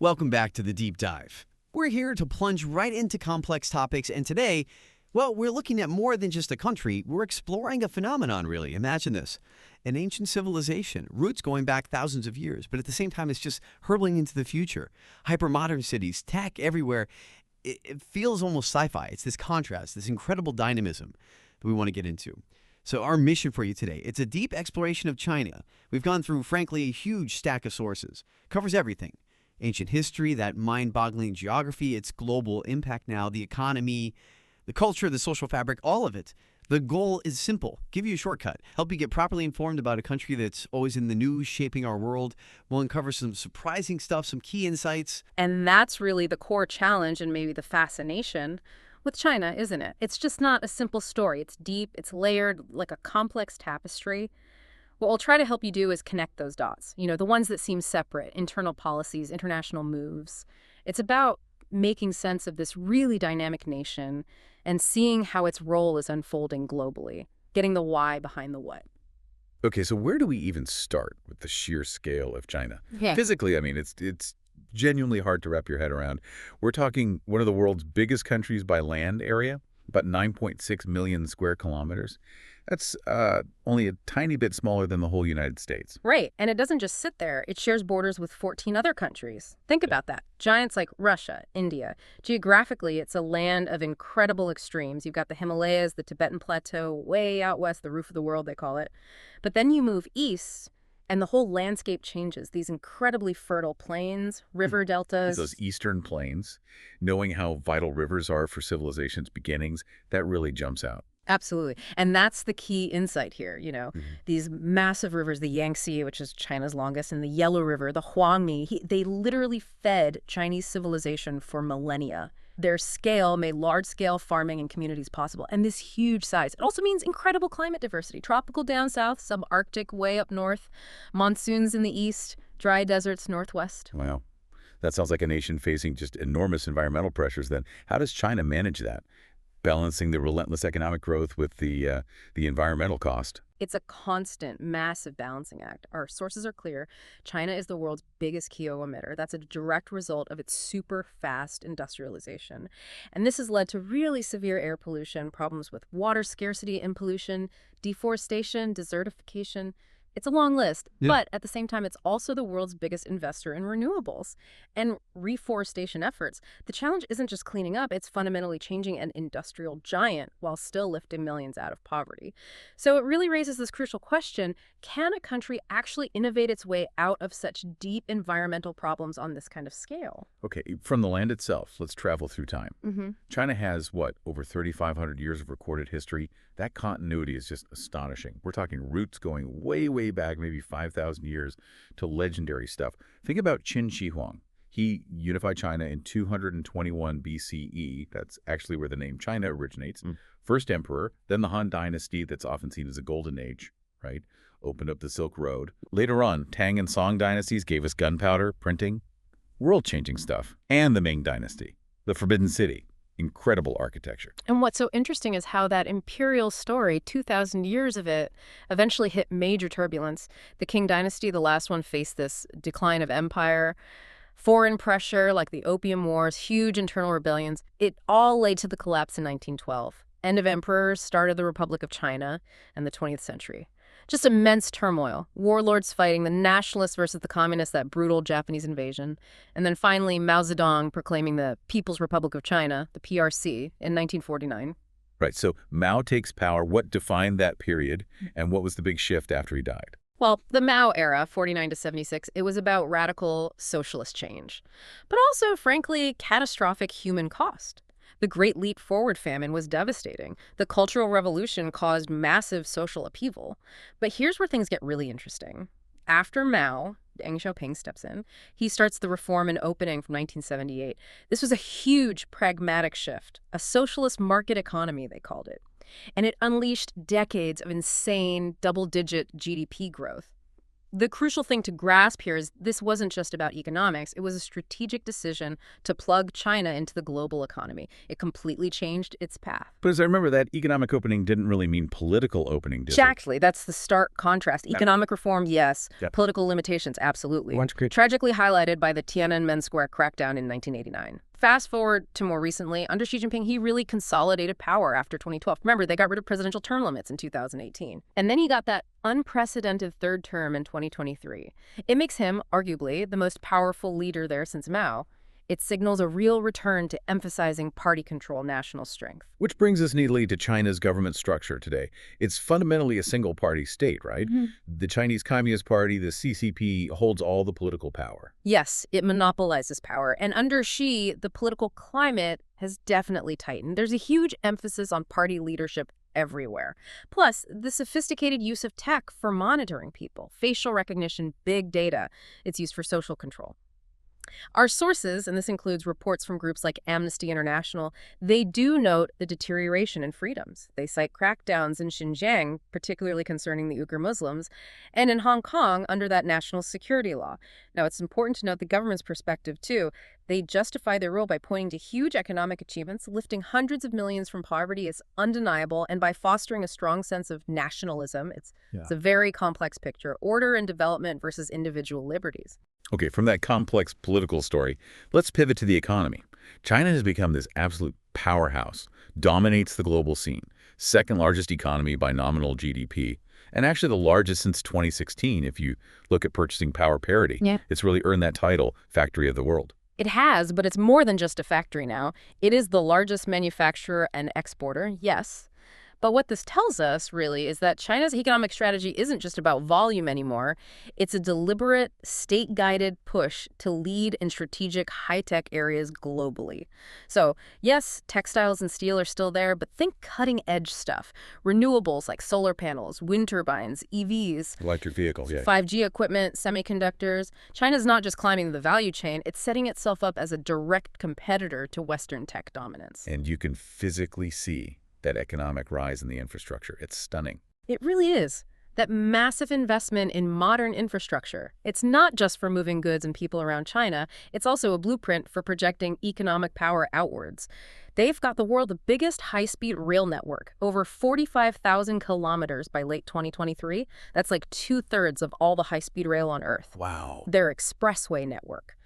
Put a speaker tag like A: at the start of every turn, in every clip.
A: Welcome back to the Deep Dive. We're here to plunge right into complex topics, and today, well, we're looking at more than just a country. We're exploring a phenomenon, really. Imagine this. An ancient civilization, roots going back thousands of years, but at the same time, it's just hurtling into the future. Hypermodern cities, tech everywhere. It feels almost sci-fi. It's this contrast, this incredible dynamism that we want to get into. So our mission for you today, it's a deep exploration of China. We've gone through, frankly, a huge stack of sources. Covers everything. Ancient history, that mind-boggling geography, its global impact now, the economy, the culture, the social fabric, all of it. The goal is simple. Give you a shortcut. Help you get properly informed about a country that's always in the news, shaping our world. We'll uncover some surprising stuff, some key insights.
B: And that's really the core challenge and maybe the fascination with China, isn't it? It's just not a simple story. It's deep, it's layered, like a complex tapestry. What we'll try to help you do is connect those dots, the ones that seem separate, internal policies, international moves. It's about making sense of this really dynamic nation and seeing how its role is unfolding globally, getting the why behind the what.
C: Okay, so where do we even start with the sheer scale of China?
B: Yeah.
C: Physically, I mean, it's genuinely hard to wrap your head around. We're talking one of the world's biggest countries by land area, about 9.6 million square kilometers. That's only a tiny bit smaller than the whole United States.
B: Right, and it doesn't just sit there. It shares borders with 14 other countries. Think about that. Giants like Russia, India. Geographically, it's a land of incredible extremes. You've got the Himalayas, the Tibetan Plateau, way out west, the roof of the world, they call it. But then you move east, and the whole landscape changes. These incredibly fertile plains, river deltas.
C: Those eastern plains, knowing how vital rivers are for civilization's beginnings, that really jumps out.
B: Absolutely. And that's the key insight here, These massive rivers, the Yangtze, which is China's longest, and the Yellow River, the Huanghe, they literally fed Chinese civilization for millennia. Their scale made large-scale farming and communities possible, and this huge size. It also means incredible climate diversity. Tropical down south, subarctic way up north, monsoons in the east, dry deserts northwest.
C: Wow. That sounds like a nation facing just enormous environmental pressures then. How does China manage that? Balancing the relentless economic growth with the environmental cost.
B: It's a constant, massive balancing act. Our sources are clear. China is the world's biggest CO emitter. That's a direct result of its super fast industrialization. And this has led to really severe air pollution, problems with water scarcity and pollution, deforestation, desertification. It's a long list, but at the same time, it's also the world's biggest investor in renewables and reforestation efforts. The challenge isn't just cleaning up, it's fundamentally changing an industrial giant while still lifting millions out of poverty. So it really raises this crucial question, can a country actually innovate its way out of such deep environmental problems on this kind of scale?
C: Okay, from the land itself, let's travel through time. China has, over 3,500 years of recorded history. That continuity is just astonishing. We're talking roots going way, way back, maybe 5,000 years, to legendary stuff. Think about Qin Shi Huang. He unified China in 221 BCE. That's actually where the name China originates. First emperor, then the Han Dynasty that's often seen as a golden age, right? Opened up the Silk Road. Later on, Tang and Song dynasties gave us gunpowder, printing, world-changing stuff. And the Ming Dynasty, the Forbidden City. Incredible architecture.
B: And what's so interesting is how that imperial story, 2,000 years of it, eventually hit major turbulence. The Qing Dynasty, the last one, faced this decline of empire, foreign pressure like the Opium Wars, huge internal rebellions. It all led to the collapse in 1912. End of emperors, started the Republic of China and the 20th century. Just immense turmoil, warlords fighting, the nationalists versus the communists, that brutal Japanese invasion. And then finally, Mao Zedong proclaiming the People's Republic of China, the PRC, in 1949.
C: Right, so Mao takes power. What defined that period, and what was the big shift after he died?
B: Well, the Mao era, 49 to 76, it was about radical socialist change, but also, frankly, catastrophic human cost. The Great Leap Forward famine was devastating. The Cultural Revolution caused massive social upheaval. But here's where things get really interesting. After Mao, Deng Xiaoping steps in. He starts the reform and opening from 1978. This was a huge pragmatic shift, a socialist market economy, they called it. And it unleashed decades of insane double-digit GDP growth. The crucial thing to grasp here is this wasn't just about economics. It was a strategic decision to plug China into the global economy. It completely changed its path.
C: But as I remember, that economic opening didn't really mean political opening, did it?
B: Exactly. That's the stark contrast. Economic reform, yes.
C: Yep.
B: Political limitations, absolutely.
D: Once great.
B: Tragically highlighted by the Tiananmen Square crackdown in 1989. Fast forward to more recently, under Xi Jinping, he really consolidated power after 2012. Remember, they got rid of presidential term limits in 2018. And then he got that unprecedented third term in 2023. It makes him, arguably, the most powerful leader there since Mao. It signals a real return to emphasizing party control, national strength.
C: Which brings us neatly to China's government structure today. It's fundamentally a single-party state, right? The Chinese Communist Party, the CCP, holds all the political power.
B: Yes, it monopolizes power. And under Xi, the political climate has definitely tightened. There's a huge emphasis on party leadership everywhere. Plus, the sophisticated use of tech for monitoring people, facial recognition, big data. It's used for social control. Our sources, and this includes reports from groups like Amnesty International, they do note the deterioration in freedoms. They cite crackdowns in Xinjiang, particularly concerning the Uyghur Muslims, and in Hong Kong under that national security law. Now, it's important to note the government's perspective, too. They justify their rule by pointing to huge economic achievements, lifting hundreds of millions from poverty. It's undeniable, and by fostering a strong sense of nationalism. It's a very complex picture, order and development versus individual liberties.
C: Okay, from that complex political story, let's pivot to the economy. China has become this absolute powerhouse, dominates the global scene, second largest economy by nominal GDP, and actually the largest since 2016 if you look at purchasing power parity.
B: Yeah.
C: It's really earned that title, Factory of the World.
B: It has, but it's more than just a factory now. It is the largest manufacturer and exporter, yes. But what this tells us, really, is that China's economic strategy isn't just about volume anymore. It's a deliberate, state-guided push to lead in strategic high-tech areas globally. So, yes, textiles and steel are still there, but think cutting-edge stuff. Renewables like solar panels, wind turbines, EVs.
C: Electric vehicles, yeah.
B: 5G equipment, semiconductors. China's not just climbing the value chain, it's setting itself up as a direct competitor to Western tech dominance.
C: And you can physically see that economic rise in the infrastructure. It's stunning.
B: It really is. That massive investment in modern infrastructure. It's not just for moving goods and people around China. It's also a blueprint for projecting economic power outwards. They've got the world's biggest high-speed rail network, over 45,000 kilometers by late 2023. That's like 2/3 of all the high-speed rail on Earth.
C: Wow.
B: Their expressway network.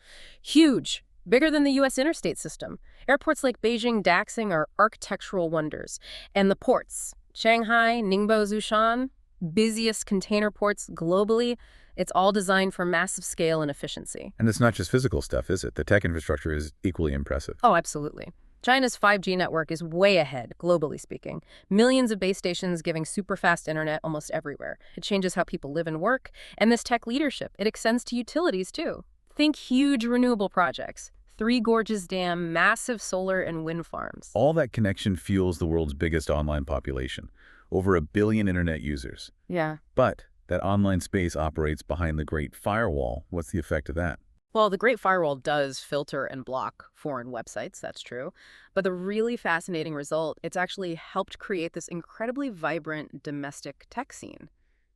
B: Huge. Bigger than the U.S. interstate system. Airports like Beijing, Daxing are architectural wonders. And the ports, Shanghai, Ningbo, Zhoushan, busiest container ports globally, it's all designed for massive scale and efficiency.
C: And it's not just physical stuff, is it? The tech infrastructure is equally impressive.
B: Oh, absolutely. China's 5G network is way ahead, globally speaking. Millions of base stations giving super fast internet almost everywhere. It changes how people live and work. And this tech leadership, it extends to utilities, too. Think huge renewable projects. Three Gorges Dam, massive solar and wind farms.
C: All that connection fuels the world's biggest online population, over 1 billion internet users.
B: Yeah.
C: But that online space operates behind the Great Firewall. What's the effect of that?
B: Well, the Great Firewall does filter and block foreign websites, that's true. But the really fascinating result, it's actually helped create this incredibly vibrant domestic tech scene.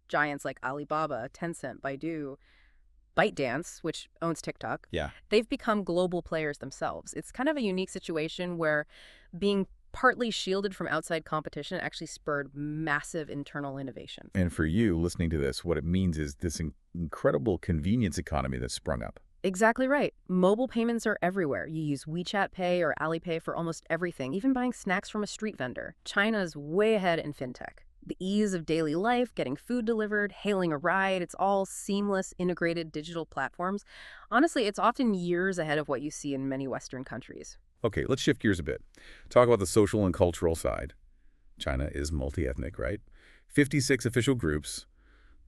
B: Giants like Alibaba, Tencent, Baidu, ByteDance, which owns TikTok, they've become global players themselves. It's kind of a unique situation where being partly shielded from outside competition actually spurred massive internal innovation.
C: And for you, listening to this, what it means is this incredible convenience economy that's sprung up.
B: Exactly right. Mobile payments are everywhere. You use WeChat Pay or Alipay for almost everything, even buying snacks from a street vendor. China's way ahead in fintech. The ease of daily life, getting food delivered, hailing a ride, it's all seamless, integrated digital platforms. Honestly, it's often years ahead of what you see in many Western countries.
C: Okay, let's shift gears a bit. Talk about the social and cultural side. China is multi-ethnic, right? 56 official groups,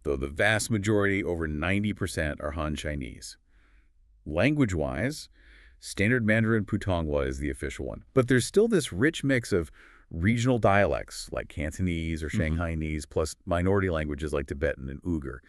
C: though the vast majority, over 90%, are Han Chinese. Language-wise, Standard Mandarin Putonghua is the official one. But there's still this rich mix of regional dialects like Cantonese or Shanghainese, plus minority languages like Tibetan and Uyghur.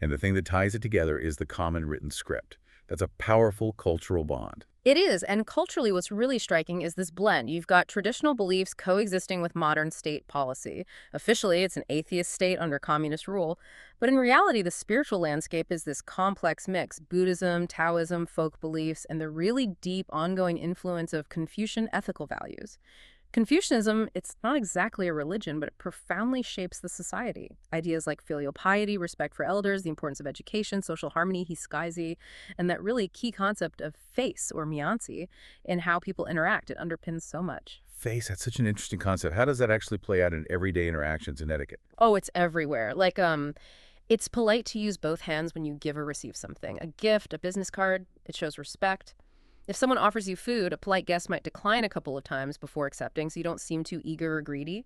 C: And the thing that ties it together is the common written script. That's a powerful cultural bond.
B: It is, and culturally what's really striking is this blend. You've got traditional beliefs coexisting with modern state policy. Officially, it's an atheist state under communist rule, but in reality, the spiritual landscape is this complex mix: Buddhism, Taoism, folk beliefs, and the really deep ongoing influence of Confucian ethical values. Confucianism, it's not exactly a religion, but it profoundly shapes the society. Ideas like filial piety, respect for elders, the importance of education, social harmony, hiskaisi, and that really key concept of face or mianzi in how people interact, it underpins so much.
C: Face, that's such an interesting concept. How does that actually play out in everyday interactions and etiquette?
B: Oh, it's everywhere. It's polite to use both hands when you give or receive something. A gift, a business card, it shows respect. If someone offers you food, a polite guest might decline a couple of times before accepting, so you don't seem too eager or greedy.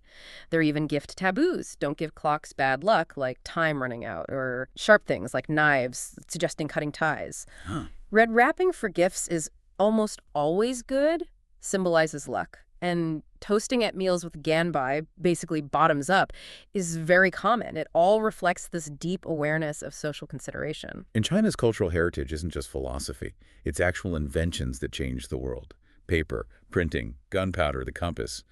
B: There are even gift taboos. Don't give clocks bad luck, like time running out, or sharp things like knives, suggesting cutting ties.
C: Huh.
B: Red wrapping for gifts is almost always good, symbolizes luck. And toasting at meals with ganbai, basically bottoms up, is very common. It all reflects this deep awareness of social consideration.
C: In China's cultural heritage isn't just philosophy. It's actual inventions that changed the world. Paper, printing, gunpowder, the compass.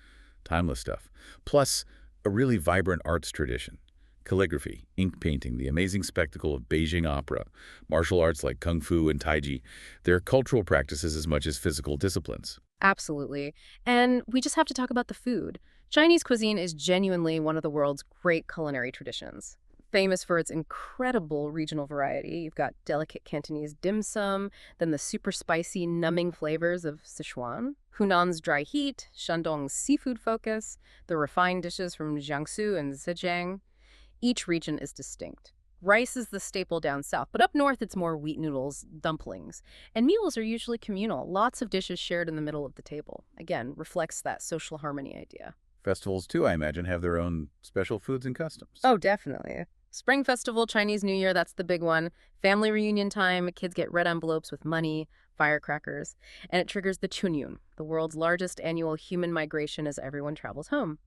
C: Timeless stuff. Plus, a really vibrant arts tradition. Calligraphy, ink painting, the amazing spectacle of Beijing opera, martial arts like kung fu and taiji. They're cultural practices as much as physical disciplines.
B: Absolutely. And we just have to talk about the food. Chinese cuisine is genuinely one of the world's great culinary traditions. Famous for its incredible regional variety. You've got delicate Cantonese dim sum, then the super spicy, numbing flavors of Sichuan, Hunan's dry heat, Shandong's seafood focus, the refined dishes from Jiangsu and Zhejiang. Each region is distinct. Rice is the staple down south, but up north it's more wheat noodles, dumplings. And meals are usually communal, lots of dishes shared in the middle of the table. Again, reflects that social harmony idea.
C: Festivals, too, I imagine, have their own special foods and customs.
B: Oh, definitely. Spring Festival, Chinese New Year, that's the big one. Family reunion time, kids get red envelopes with money, firecrackers, and it triggers the Chunyun, the world's largest annual human migration as everyone travels home.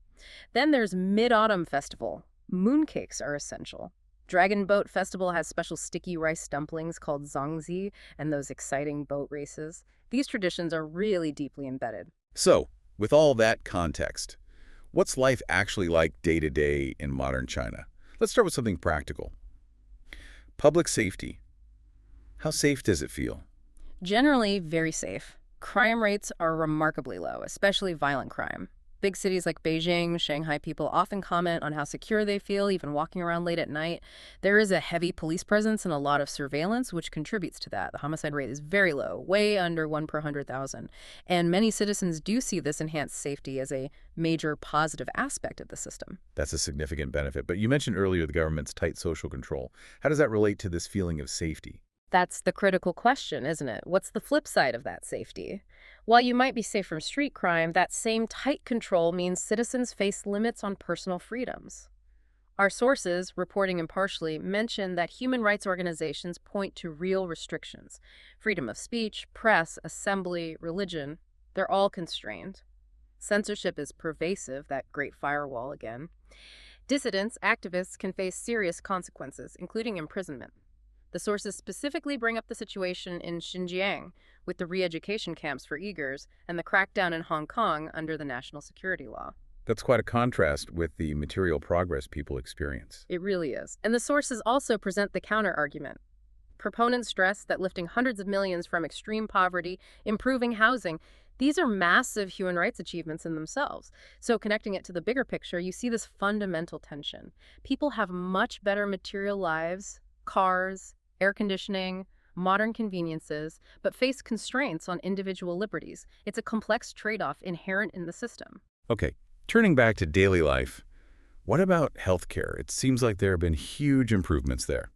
B: Then there's Mid-Autumn Festival. Mooncakes are essential. Dragon Boat Festival has special sticky rice dumplings called zongzi and those exciting boat races. These traditions are really deeply embedded.
C: So, with all that context, what's life actually like day to day in modern China? Let's start with something practical. Public safety. How safe does it feel?
B: Generally, very safe. Crime rates are remarkably low, especially violent crime. Big cities like Beijing, Shanghai people often comment on how secure they feel, even walking around late at night. There is a heavy police presence and a lot of surveillance, which contributes to that. The homicide rate is very low, way under 1 per 100,000. And many citizens do see this enhanced safety as a major positive aspect of the system.
C: That's a significant benefit. But you mentioned earlier the government's tight social control. How does that relate to this feeling of safety?
B: That's the critical question, isn't it? What's the flip side of that safety? While you might be safe from street crime, that same tight control means citizens face limits on personal freedoms. Our sources, reporting impartially, mention that human rights organizations point to real restrictions. Freedom of speech, press, assembly, religion, they're all constrained. Censorship is pervasive, that great firewall again. Dissidents, activists can face serious consequences, including imprisonment. The sources specifically bring up the situation in Xinjiang with the re-education camps for Uyghurs and the crackdown in Hong Kong under the national security law.
C: That's quite a contrast with the material progress people experience.
B: It really is. And the sources also present the counter-argument. Proponents stress that lifting hundreds of millions from extreme poverty, improving housing, these are massive human rights achievements in themselves. So connecting it to the bigger picture, you see this fundamental tension. People have much better material lives, cars, air conditioning, modern conveniences, but face constraints on individual liberties. It's a complex trade-off inherent in the system.
C: Okay, turning back to daily life, what about healthcare? It seems like there have been huge improvements there.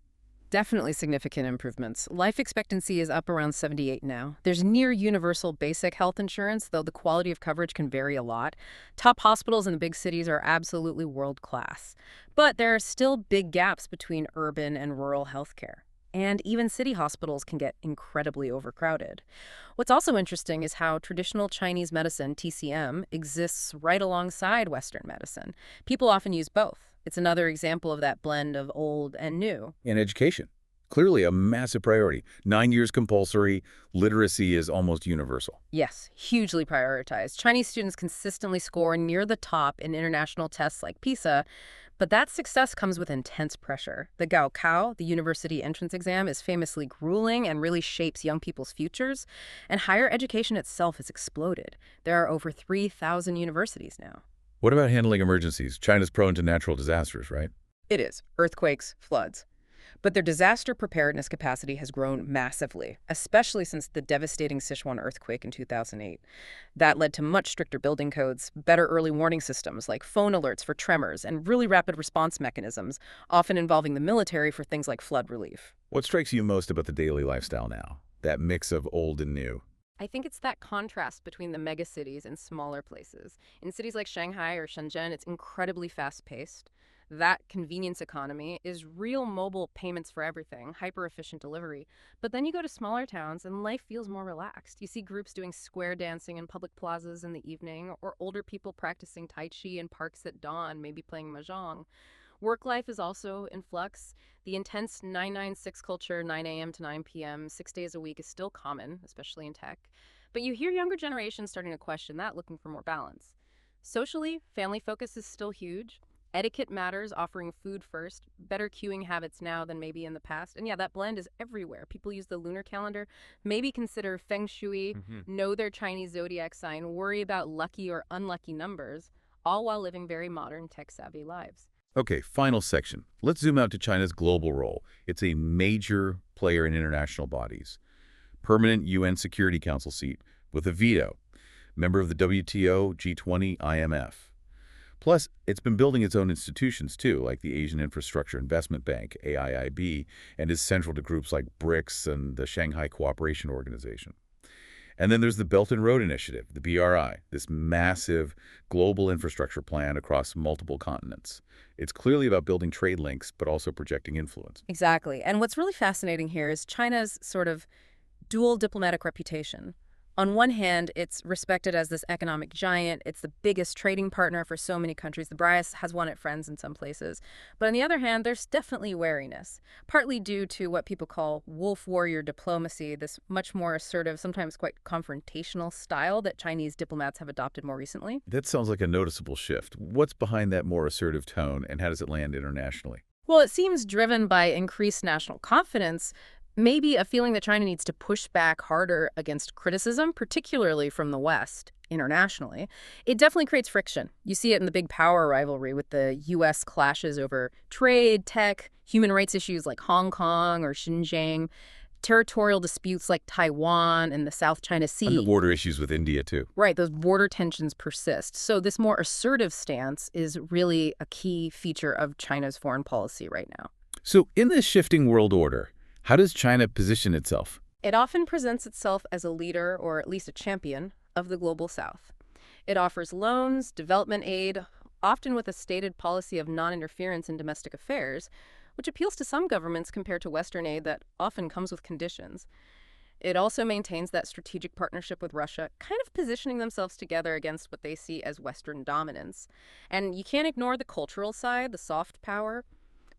B: Definitely significant improvements. Life expectancy is up around 78 now. There's near universal basic health insurance, though the quality of coverage can vary a lot. Top hospitals in the big cities are absolutely world-class. But there are still big gaps between urban and rural healthcare. And even city hospitals can get incredibly overcrowded. What's also interesting is how traditional Chinese medicine, TCM, exists right alongside Western medicine. People often use both. It's another example of that blend of old and new.
C: In education, Clearly a massive priority. 9 years compulsory, literacy is almost universal.
B: Yes, hugely prioritized. Chinese students consistently score near the top in international tests like PISA, but that success comes with intense pressure. The Gaokao, the university entrance exam, is famously grueling and really shapes young people's futures, and higher education itself has exploded. There are over 3,000 universities now.
C: What about handling emergencies? China's prone to natural disasters, right?
B: It is. Earthquakes, floods. But their disaster preparedness capacity has grown massively, especially since the devastating Sichuan earthquake in 2008. That led to much stricter building codes, better early warning systems like phone alerts for tremors, and really rapid response mechanisms, often involving the military for things like flood relief.
C: What strikes you most about the daily lifestyle now? That mix of old and new?
B: I think it's that contrast between the megacities and smaller places. In cities like Shanghai or Shenzhen, it's incredibly fast-paced. That convenience economy is real mobile payments for everything, hyper-efficient delivery. But then you go to smaller towns and life feels more relaxed. You see groups doing square dancing in public plazas in the evening, or older people practicing Tai Chi in parks at dawn, maybe playing mahjong. Work life is also in flux. The intense 996 culture, 9 a.m. to 9 p.m., 6 days a week, is still common, especially in tech. But you hear younger generations starting to question that, looking for more balance. Socially, family focus is still huge. Etiquette matters, offering food first, better queuing habits now than maybe in the past. And yeah, that blend is everywhere. People use the lunar calendar, maybe consider feng shui, know their Chinese zodiac sign, worry about lucky or unlucky numbers, all while living very modern, tech-savvy lives.
C: Okay, final section. Let's zoom out to China's global role. It's a major player in international bodies. Permanent UN Security Council seat with a veto. Member of the WTO, G20, IMF. Plus, it's been building its own institutions, too, like the Asian Infrastructure Investment Bank, AIIB, and is central to groups like BRICS and the Shanghai Cooperation Organization. And then there's the Belt and Road Initiative, the BRI, this massive global infrastructure plan across multiple continents. It's clearly about building trade links, but also projecting influence.
B: Exactly. And what's really fascinating here is China's sort of dual diplomatic reputation. On one hand, it's respected as this economic giant. It's the biggest trading partner for so many countries. The BRI has won it friends in some places. But on the other hand, there's definitely wariness, partly due to what people call wolf warrior diplomacy, this much more assertive, sometimes quite confrontational style that Chinese diplomats have adopted more recently.
C: That sounds like a noticeable shift. What's behind that more assertive tone, and how does it land internationally?
B: Well, it seems driven by increased national confidence, maybe a feeling that China needs to push back harder against criticism, particularly from the West, internationally. It definitely creates friction. You see it in the big power rivalry with the U.S. clashes over trade, tech, human rights issues like Hong Kong or Xinjiang, territorial disputes like Taiwan and the South China Sea.
C: And the border issues with India, too.
B: Right, those border tensions persist. So this more assertive stance is really a key feature of China's foreign policy right now.
C: So in this shifting world order, how does China position itself?
B: It often presents itself as a leader, or at least a champion, of the global South. It offers loans, development aid, often with a stated policy of non-interference in domestic affairs, which appeals to some governments compared to Western aid that often comes with conditions. It also maintains that strategic partnership with Russia, kind of positioning themselves together against what they see as Western dominance. And you can't ignore the cultural side, the soft power.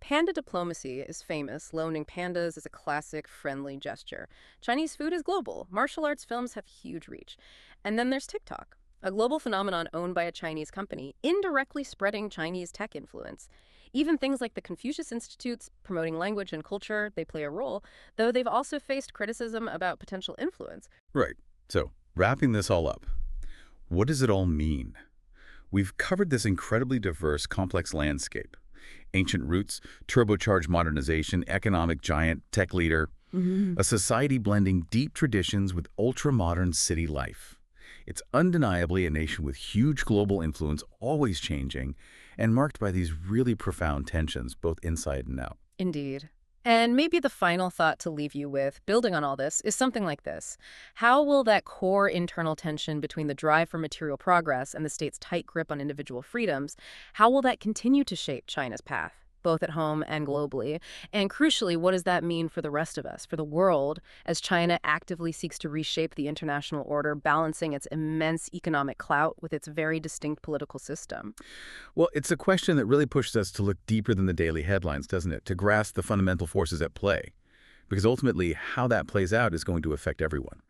B: Panda diplomacy is famous. Loaning pandas is a classic, friendly gesture. Chinese food is global. Martial arts films have huge reach. And then there's TikTok, a global phenomenon owned by a Chinese company, indirectly spreading Chinese tech influence. Even things like the Confucius Institutes promoting language and culture, they play a role, though they've also faced criticism about potential influence.
C: Right. So, wrapping this all up, what does it all mean? We've covered this incredibly diverse, complex landscape. Ancient roots, turbocharged modernization, economic giant, tech leader, a society blending deep traditions with ultra-modern city life. It's undeniably a nation with huge global influence, always changing, and marked by these really profound tensions, both inside and out.
B: Indeed. And maybe the final thought to leave you with, building on all this, is something like this. How will that core internal tension between the drive for material progress and the state's tight grip on individual freedoms, how will that continue to shape China's path, both at home and globally? And crucially, what does that mean for the rest of us, for the world, as China actively seeks to reshape the international order, balancing its immense economic clout with its very distinct political system?
C: Well, it's a question that really pushes us to look deeper than the daily headlines, doesn't it? To grasp the fundamental forces at play. because ultimately how that plays out is going to affect everyone.